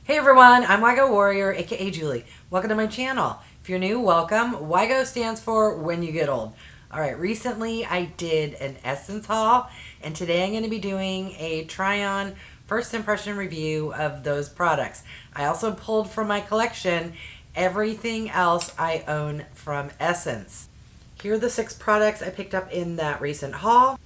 Hey everyone, I'm wygowarrior, aka Julie. Welcome to my channel. If you're new, welcome. Wygo stands for when you get old. Alright, recently I did an Essence haul, and today I'm going to be doing a try-on first impression review of those products. I also pulled from my collection everything else I own from Essence. Here are the 6 products I picked up in that recent haul,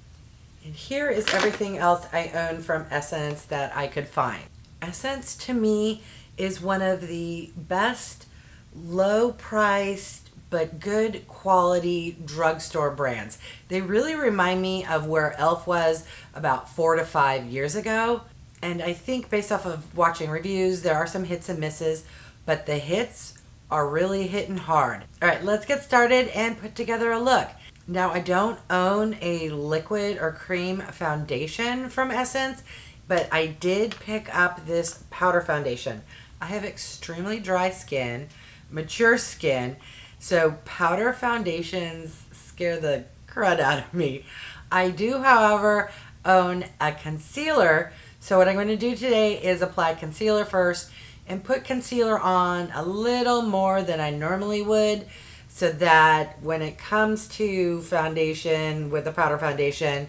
and here is everything else I own from Essence that I could find. Essence to me is one of the best low-priced but good quality drugstore brands. They really remind me of where e.l.f. was about 4 to 5 years ago. And I think based off of watching reviews, there are some hits and misses, but the hits are really hitting hard. All right, let's get started and put together a look. Now, I don't own a liquid or cream foundation from Essence, but I did pick up this powder foundation. I have extremely dry skin, mature skin, so powder foundations scare the crud out of me. I do, however, own a concealer, so what I'm going to do today is apply concealer first and put concealer on a little more than I normally would, so that when it comes to foundation with a powder foundation,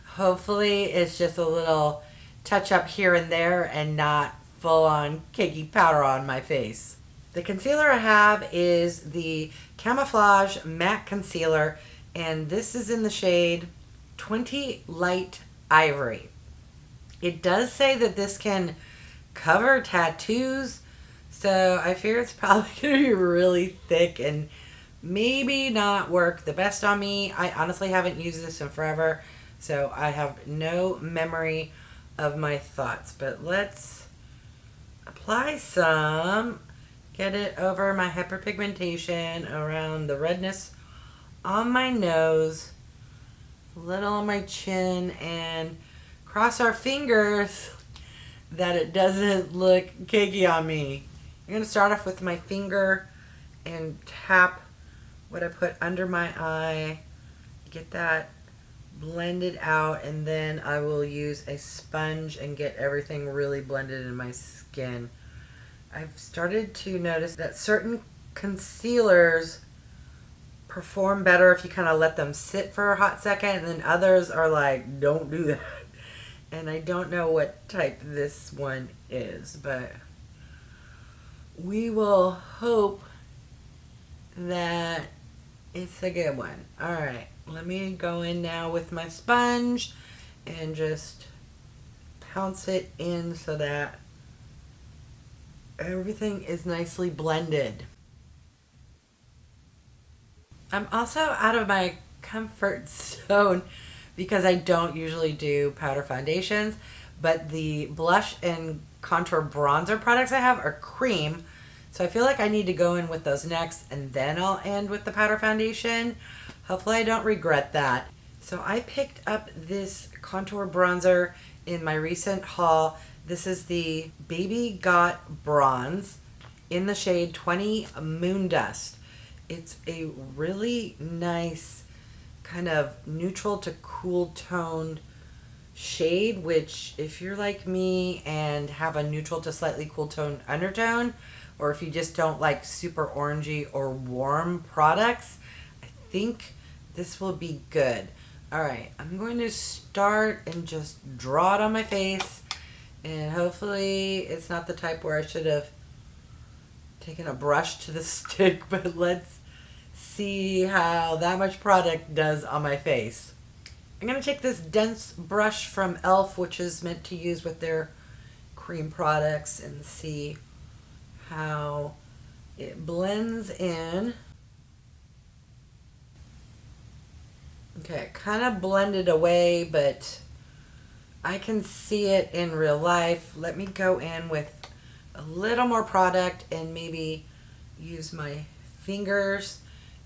hopefully it's just a little touch up here and there and not full on cakey powder on my face. The concealer I have is the Camouflage Matte Concealer, and this is in the shade 20 Light Ivory. It does say that this can cover tattoos, so I fear it's probably going to be really thick and maybe not work the best on me. I honestly haven't used this in forever, so I have no memory of my thoughts. But let's apply some, get it over my hyperpigmentation, around the redness on my nose, a little on my chin, and cross our fingers that it doesn't look cakey on me. I'm going to start off with my finger and tap what I put under my eye, get that blended out, and then I will use a sponge and get everything really blended in my skin. I've started to notice that certain concealers perform better if you kind of let them sit for a hot second, and then others are like, don't do that. And I don't know what type this one is, but we will hope that it's a good one. Alright, let me go in now with my sponge and just pounce it in so that everything is nicely blended. I'm also out of my comfort zone because I don't usually do powder foundations, but the blush and contour bronzer products I have are cream, so I feel like I need to go in with those next, and then I'll end with the powder foundation. Hopefully I don't regret that. So I picked up this contour bronzer in my recent haul. This is the Baby Got Bronze in the shade 20 Moon Dust. It's a really nice kind of neutral to cool toned shade, which if you're like me and have a neutral to slightly cool toned undertone, or if you just don't like super orangey or warm products, I think this will be good. Alright, I'm going to start and just draw it on my face, and hopefully it's not the type where I should have taken a brush to the stick, but let's see how that much product does on my face. I'm going to take this dense brush from e.l.f., which is meant to use with their cream products, and see how it blends in. Okay, it kind of blended away, but I can see it in real life. Let me go in with a little more product and maybe use my fingers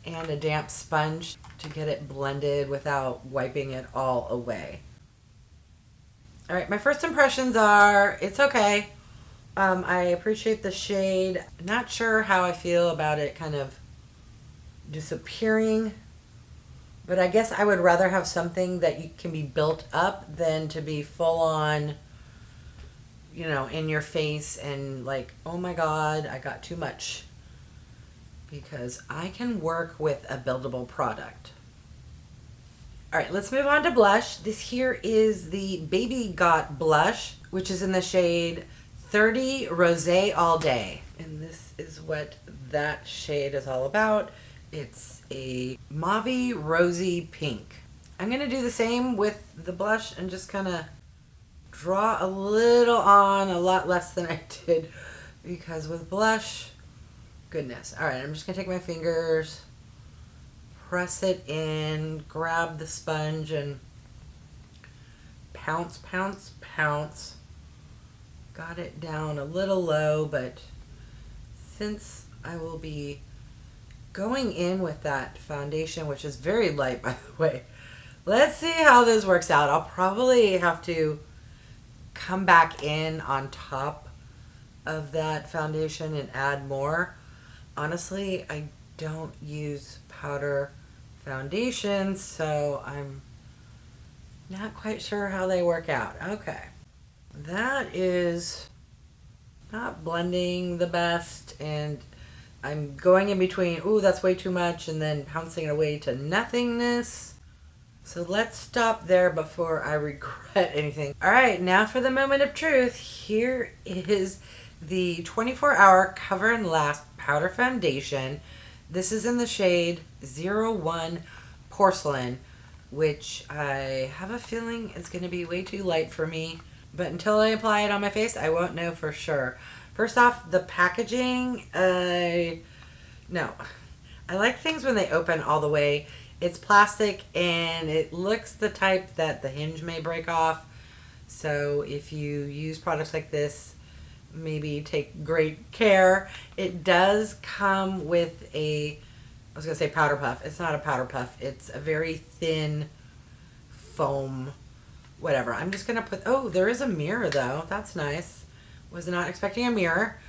and a damp sponge to get it blended without wiping it all away. Alright, my first impressions are, it's okay. I appreciate the shade. Not sure how I feel about it kind of disappearing, but I guess I would rather have something that can be built up than to be full on, in your face and like, oh my God, I got too much. Because I can work with a buildable product. All right, let's move on to blush. This here is the Baby Got blush, which is in the shade 30 Rosé All Day. And this is what that shade is all about. It's a mauve rosy pink. I'm going to do the same with the blush and just kind of draw a little on, a lot less than I did, because with blush, goodness. All right, I'm just going to take my fingers, press it in, grab the sponge, and pounce, pounce, pounce. Got it down a little low, but since I will be going in with that foundation, which is very light, by the way, let's see how this works out. I'll probably have to come back in on top of that foundation and add more. Honestly, I don't use powder foundations, so I'm not quite sure how they work out. Okay. That is not blending the best, and I'm going in between, ooh, that's way too much, and then pouncing it away to nothingness. So let's stop there before I regret anything. All right, now for the moment of truth. Here is the 24-hour Cover and Last Powder Foundation. This is in the shade 01 Porcelain, which I have a feeling is going to be way too light for me. But until I apply it on my face, I won't know for sure. First off, the packaging, no. I like things when they open all the way. It's plastic and it looks the type that the hinge may break off. So if you use products like this, maybe take great care. It does come with I was going to say powder puff. It's not a powder puff. It's a very thin foam, whatever. I'm just going to put, oh, there is a mirror though. That's nice. Was not expecting a mirror.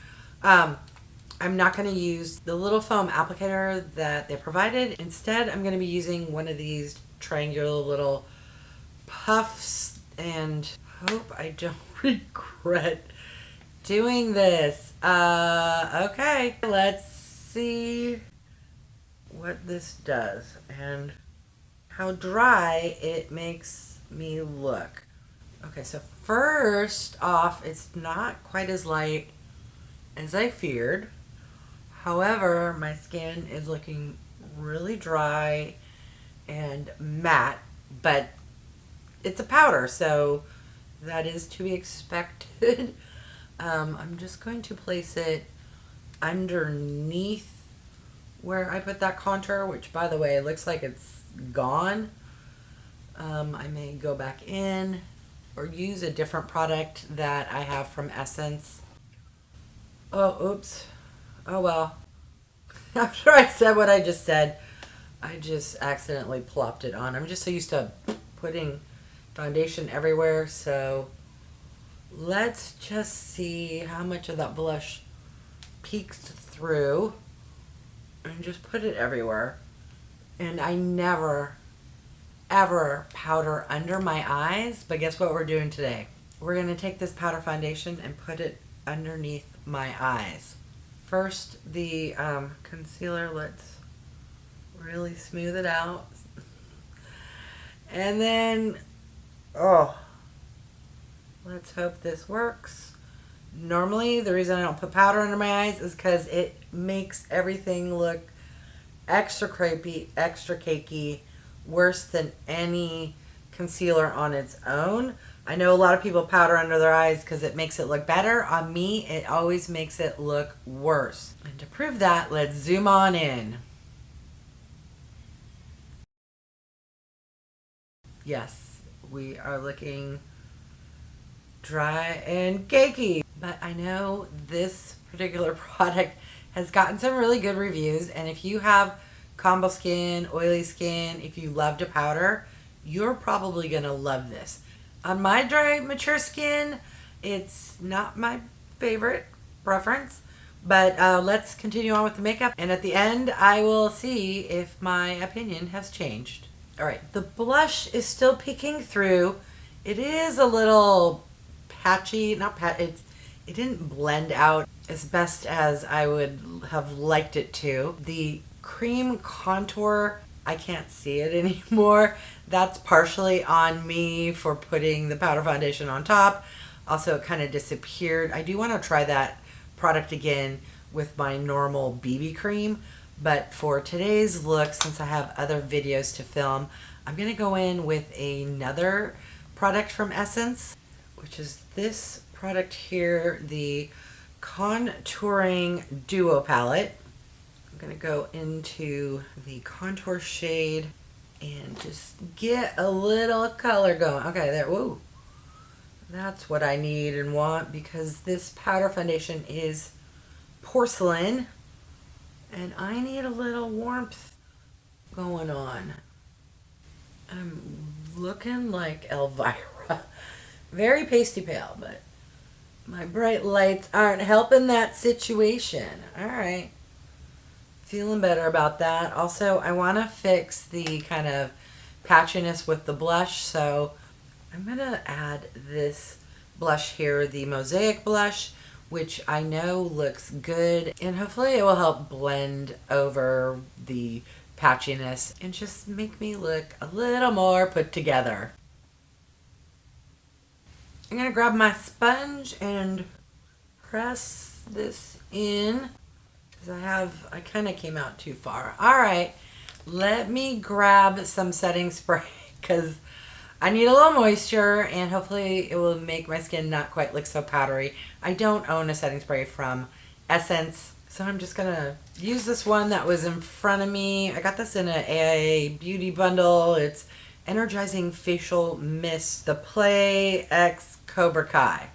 I'm not going to use the little foam applicator that they provided. Instead, I'm going to be using one of these triangular little puffs, and hope I don't regret doing this. Okay, let's see what this does and how dry it makes me look. Okay, so first off, it's not quite as light as I feared. However, my skin is looking really dry and matte, but it's a powder, so that is to be expected. I'm just going to place it underneath where I put that contour, which, by the way, looks like it's gone. I may go back in or use a different product that I have from Essence. Oh, oops. Oh, well. After I said what I just said, I just accidentally plopped it on. I'm just so used to putting foundation everywhere, so let's just see how much of that blush peeks through and just put it everywhere. And I never, ever powder under my eyes, but guess what we're doing today? We're going to take this powder foundation and put it underneath my eyes. First, the concealer, let's really smooth it out. And then, let's hope this works. Normally, the reason I don't put powder under my eyes is because it makes everything look extra crepey, extra cakey, worse than any concealer on its own. I know a lot of people powder under their eyes because it makes it look better. On me, it always makes it look worse. And to prove that, let's zoom on in. Yes, we are looking dry and cakey. But I know this particular product has gotten some really good reviews. And if you have combo skin, oily skin, if you love to powder, you're probably going to love this. On my dry, mature skin, it's not my favorite preference, but let's continue on with the makeup. And at the end, I will see if my opinion has changed. All right, the blush is still peeking through. It is a little patchy, it didn't blend out as best as I would have liked it to. The cream contour, I can't see it anymore. That's partially on me for putting the powder foundation on top. Also, it kind of disappeared. I do want to try that product again with my normal BB cream, but for today's look, since I have other videos to film, I'm going to go in with another product from Essence, which is this product here, the Contouring Duo Palette. I'm going to go into the contour shade and just get a little color going. Okay, there, whoa. That's what I need and want, because this powder foundation is Porcelain and I need a little warmth going on. I'm looking like Elvira. Very pasty pale, but my bright lights aren't helping that situation. All right. Feeling better about that. Also, I want to fix the kind of patchiness with the blush, so I'm going to add this blush here, the Mosaic blush, which I know looks good, and hopefully it will help blend over the patchiness and just make me look a little more put together. I'm going to grab my sponge and press this in, because I kind of came out too far. All right, let me grab some setting spray, because I need a little moisture, and hopefully it will make my skin not quite look so powdery. I don't own a setting spray from Essence, so I'm just going to use this one that was in front of me. I got this in an AA beauty bundle. It's Energizing Facial Mist, the Play X Cobra Kai.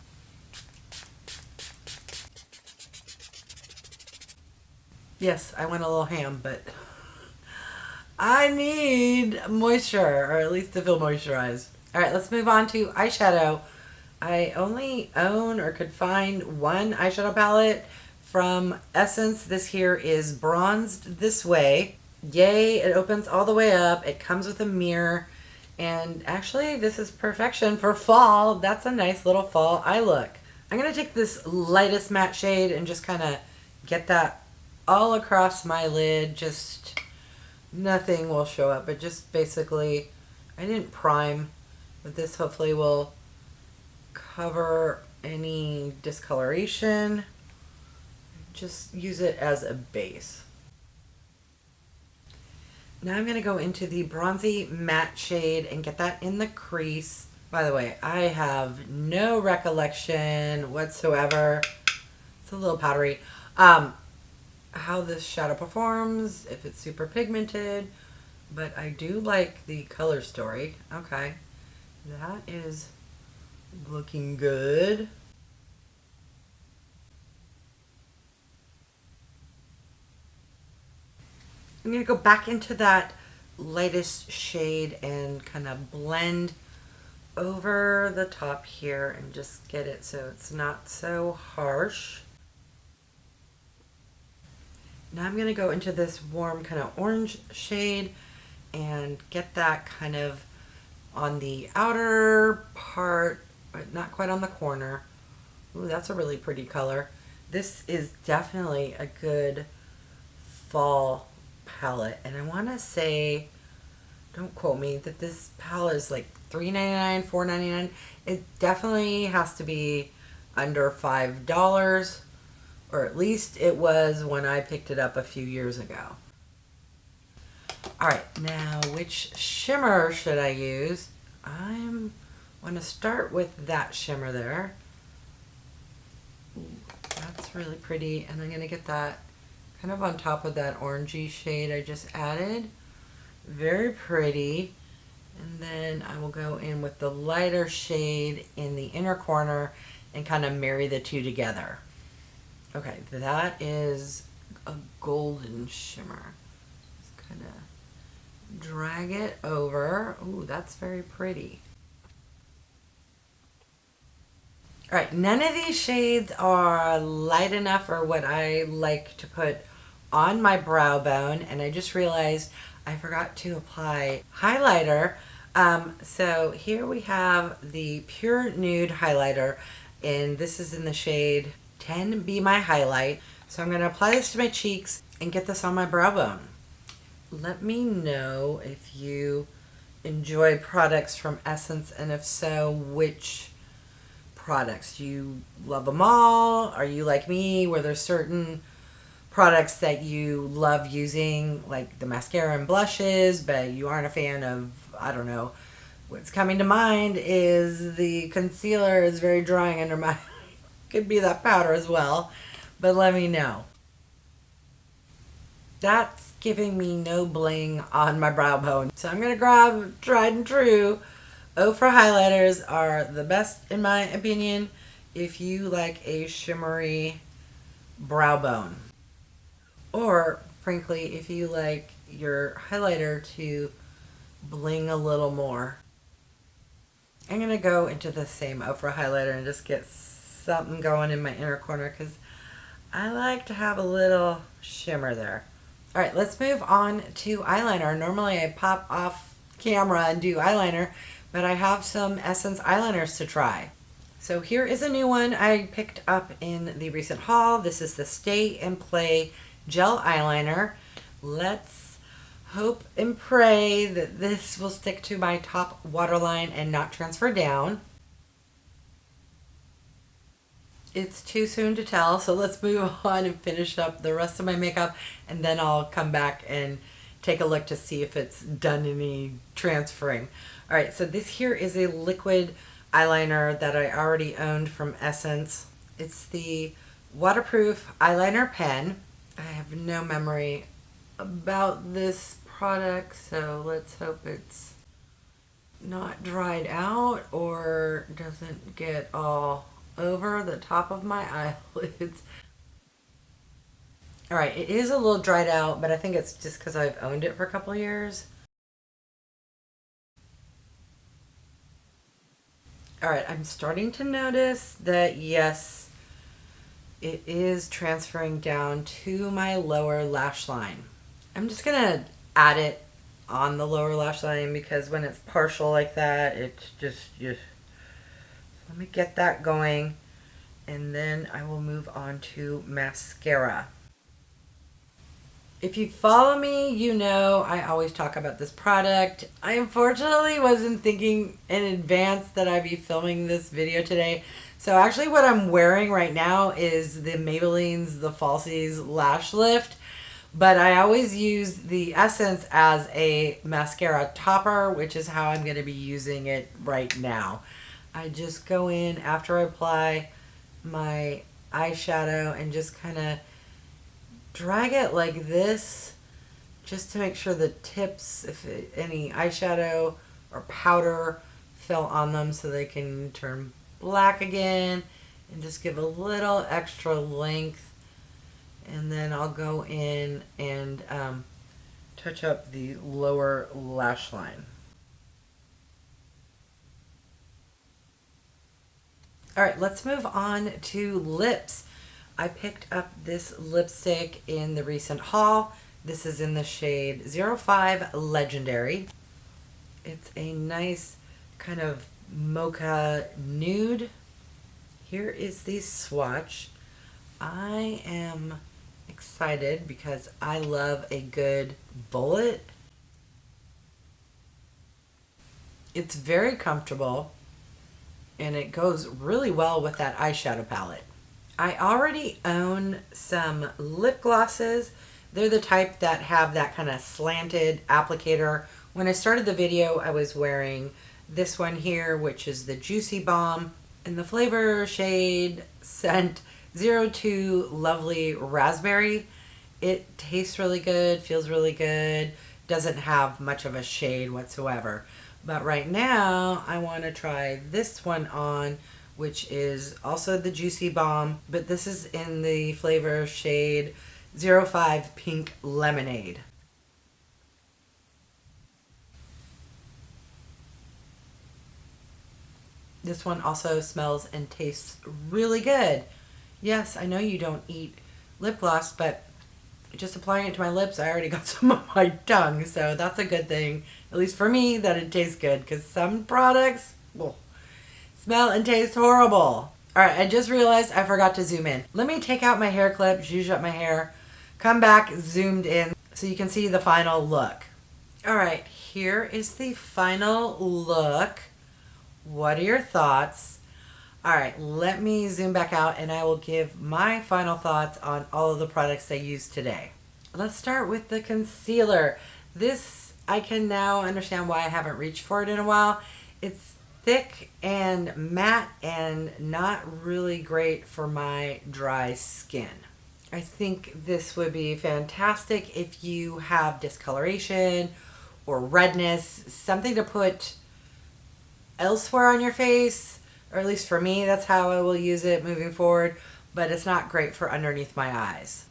Yes, I went a little ham, but I need moisture, or at least to feel moisturized. All right, let's move on to eyeshadow. I only own or could find one eyeshadow palette from Essence. This here is Bronzed This Way. Yay, it opens all the way up. It comes with a mirror. And actually, this is perfection for fall. That's a nice little fall eye look. I'm going to take this lightest matte shade and just kind of get that all across my lid. Just nothing will show up, but just basically, I didn't prime, but this hopefully will cover any discoloration. Just use it as a base. Now I'm going to go into the bronzy matte shade and get that in the crease. By the way, I have no recollection whatsoever. It's a little powdery. How this shadow performs, if it's super pigmented, but I do like the color story. Okay, that is looking good. I'm going to go back into that lightest shade and kind of blend over the top here and just get it so it's not so harsh. Now I'm going to go into this warm kind of orange shade and get that kind of on the outer part, but not quite on the corner. Ooh, that's a really pretty color. This is definitely a good fall palette, and I want to say, don't quote me, that this palette is like $3.99, $4.99. It definitely has to be under $5, or at least it was when I picked it up a few years ago. All right, now which shimmer should I use? I'm going to start with that shimmer there. Ooh, that's really pretty, and I'm going to get that kind of on top of that orangey shade I just added. Very pretty. And then I will go in with the lighter shade in the inner corner and kind of marry the two together. Okay, that is a golden shimmer. Just kind of drag it over. Ooh, that's very pretty. All right, none of these shades are light enough for what I like to put on my brow bone, and I just realized I forgot to apply highlighter So here we have the Pure Nude highlighter, and this is in the shade 10 Be My Highlight. So I'm going to apply this to my cheeks and get this on my brow bone. Let me know if you enjoy products from Essence, and if so, which products. Do you love them all? Are you like me, where there's certain products that you love using, like the mascara and blushes, but you aren't a fan of, I don't know, what's coming to mind is the concealer is very drying under my could be that powder as well, but let me know. That's giving me no bling on my brow bone, so I'm gonna grab tried and true. Ofra highlighters are the best in my opinion if you like a shimmery brow bone, or frankly if you like your highlighter to bling a little more. I'm gonna go into the same Ofra highlighter and just get something going in my inner corner because I like to have a little shimmer there. All right, let's move on to eyeliner. Normally I pop off camera and do eyeliner, but I have some Essence eyeliners to try. So here is a new one I picked up in the recent haul. This is the Stay and Play Gel Eyeliner. Let's hope and pray that this will stick to my top waterline and not transfer down. It's too soon to tell, so let's move on and finish up the rest of my makeup, and then I'll come back and take a look to see if it's done any transferring. All right, so this here is a liquid eyeliner that I already owned from Essence. It's the waterproof eyeliner pen. I have no memory about this product, so let's hope it's not dried out or doesn't get all over the top of my eyelids. All right, it is a little dried out, but I think it's just because I've owned it for a couple years. All right, I'm starting to notice that, yes, it is transferring down to my lower lash line. I'm just gonna add it on the lower lash line because when it's partial like that, it's just let me get that going, and then I will move on to mascara. If you follow me, you know I always talk about this product. I unfortunately wasn't thinking in advance that I'd be filming this video today. So actually what I'm wearing right now is the Maybelline's The Falsies Lash Lift. But I always use the Essence as a mascara topper, which is how I'm going to be using it right now. I just go in after I apply my eyeshadow and just kind of drag it like this just to make sure the tips, if any eyeshadow or powder fell on them, so they can turn black again, and just give a little extra length. And then I'll go in and touch up the lower lash line. All right, let's move on to lips. I picked up this lipstick in the recent haul. This is in the shade 05 Legendary. It's a nice kind of mocha nude. Here is the swatch. I am excited because I love a good bullet. It's very comfortable and it goes really well with that eyeshadow palette. I already own some lip glosses. They're the type that have that kind of slanted applicator. When I started the video, I was wearing this one here, which is the Juicy Bomb, in the flavor shade scent 02 Lovely Raspberry. It tastes really good, feels really good, doesn't have much of a shade whatsoever. But right now, I want to try this one on, which is also the Juicy Bomb, but this is in the flavor shade 05 Pink Lemonade. This one also smells and tastes really good. Yes, I know you don't eat lip gloss, but just applying it to my lips, I already got some on my tongue. So that's a good thing, at least for me, that it tastes good. Because some products smell and taste horrible. Alright, I just realized I forgot to zoom in. Let me take out my hair clip, zhuzh up my hair, come back zoomed in so you can see the final look. Alright, here is the final look. What are your thoughts? Alright, let me zoom back out and I will give my final thoughts on all of the products I used today. Let's start with the concealer. This, I can now understand why I haven't reached for it in a while. It's thick and matte and not really great for my dry skin. I think this would be fantastic if you have discoloration or redness, something to put elsewhere on your face, or at least for me, that's how I will use it moving forward, but it's not great for underneath my eyes.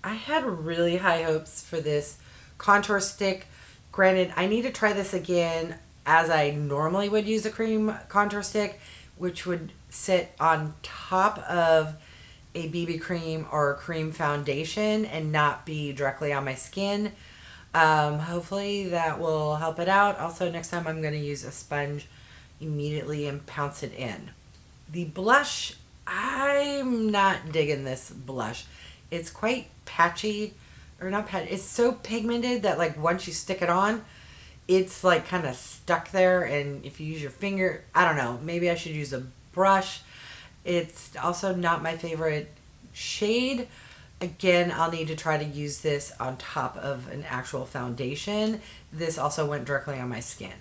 I had really high hopes for this contour stick. Granted, I need to try this again as I normally would use a cream contour stick, which would sit on top of a BB cream or a cream foundation and not be directly on my skin. Hopefully that will help it out. Also, next time I'm going to use a sponge immediately and pounce it in. The blush, I'm not digging this blush. It's quite patchy, or not patchy, it's so pigmented that like once you stick it on, it's like kind of stuck there, and if you use your finger, I don't know, maybe I should use a brush. It's also not my favorite shade. Again, I'll need to try to use this on top of an actual foundation. This also went directly on my skin.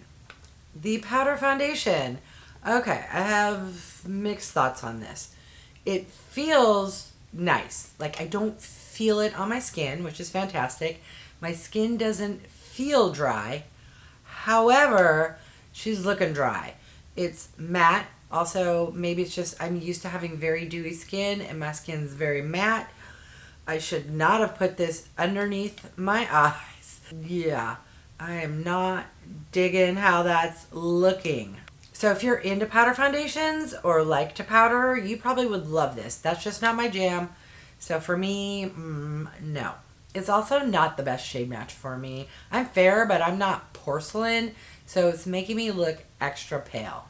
The powder foundation. Okay, I have mixed thoughts on this. It feels nice. Like I don't feel it on my skin, which is fantastic. My skin doesn't feel dry. However, she's looking dry. It's matte. Also, maybe it's just I'm used to having very dewy skin and my skin's very matte. I should not have put this underneath my eyes. Yeah, I am not digging how that's looking. So if you're into powder foundations or like to powder, you probably would love this. That's just not my jam. So for me, no. It's also not the best shade match for me. I'm fair, but I'm not porcelain, so it's making me look extra pale.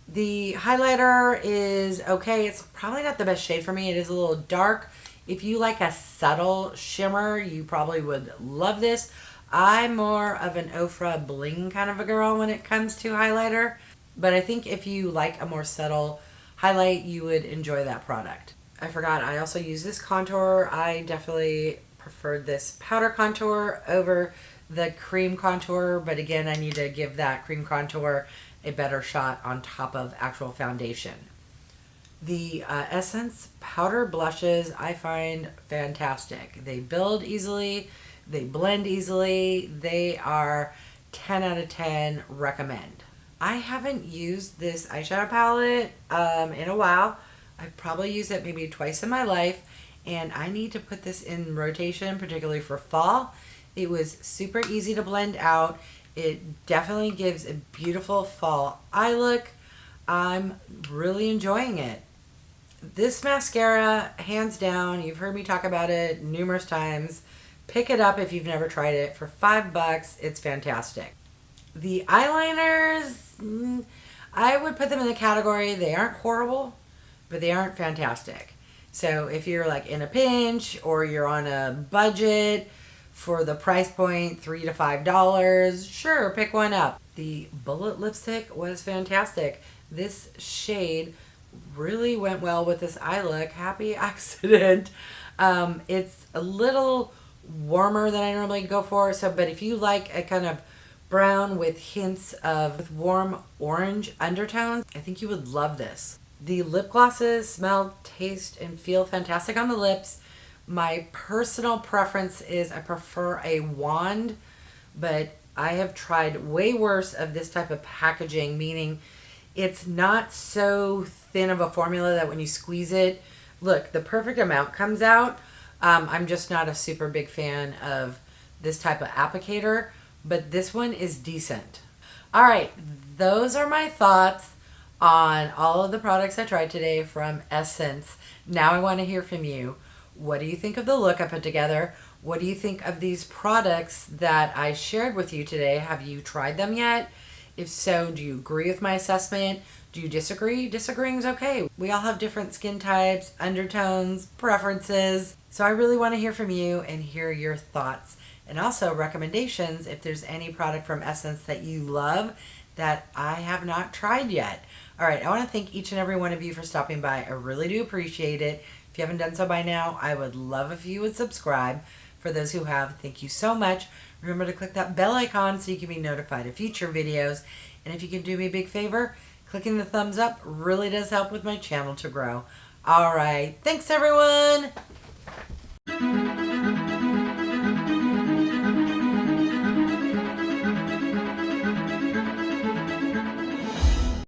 The highlighter is okay. It's probably not the best shade for me. It is a little dark. If you like a subtle shimmer, you probably would love this. I'm more of an Ofra bling kind of a girl when it comes to highlighter, but I think if you like a more subtle highlight, you would enjoy that product. I forgot, I also use this contour. I definitely preferred this powder contour over the cream contour, but again, I need to give that cream contour a better shot on top of actual foundation. The Essence powder blushes I find fantastic. They build easily, they blend easily, they are 10 out of 10 recommend. I haven't used this eyeshadow palette in a while. I've probably used it maybe twice in my life, and I need to put this in rotation, particularly for fall. It was super easy to blend out. It definitely gives a beautiful fall eye look. I'm really enjoying it. This mascara, hands down, you've heard me talk about it numerous times. Pick it up if you've never tried it. For $5, it's fantastic. The eyeliners, I would put them in the category, they aren't horrible, but they aren't fantastic. So if you're like in a pinch or you're on a budget for the price point, $3 to $5, sure, pick one up. The bullet lipstick was fantastic. This shade really went well with this eye look. Happy accident. It's a little warmer than I normally go for, but if you like a kind of brown with hints of warm orange undertones, I think you would love this. The lip glosses smell, taste, and feel fantastic on the lips. My personal preference is I prefer a wand, but I have tried way worse of this type of packaging, meaning it's not so thin of a formula that when you squeeze it, look, the perfect amount comes out. I'm just not a super big fan of this type of applicator, but this one is decent. All right, those are my thoughts on all of the products I tried today from Essence. Now I want to hear from you. What do you think of the look I put together? What do you think of these products that I shared with you today? Have you tried them yet? If so, do you agree with my assessment? Do you disagree? Disagreeing is okay. We all have different skin types, undertones, preferences. So I really want to hear from you and hear your thoughts. And also recommendations if there's any product from Essence that you love that I have not tried yet. All right, I want to thank each and every one of you for stopping by. I really do appreciate it. If you haven't done so by now, I would love if you would subscribe. For those who have, thank you so much. Remember to click that bell icon so you can be notified of future videos. And if you can do me a big favor, clicking the thumbs up really does help with my channel to grow. All right, thanks everyone.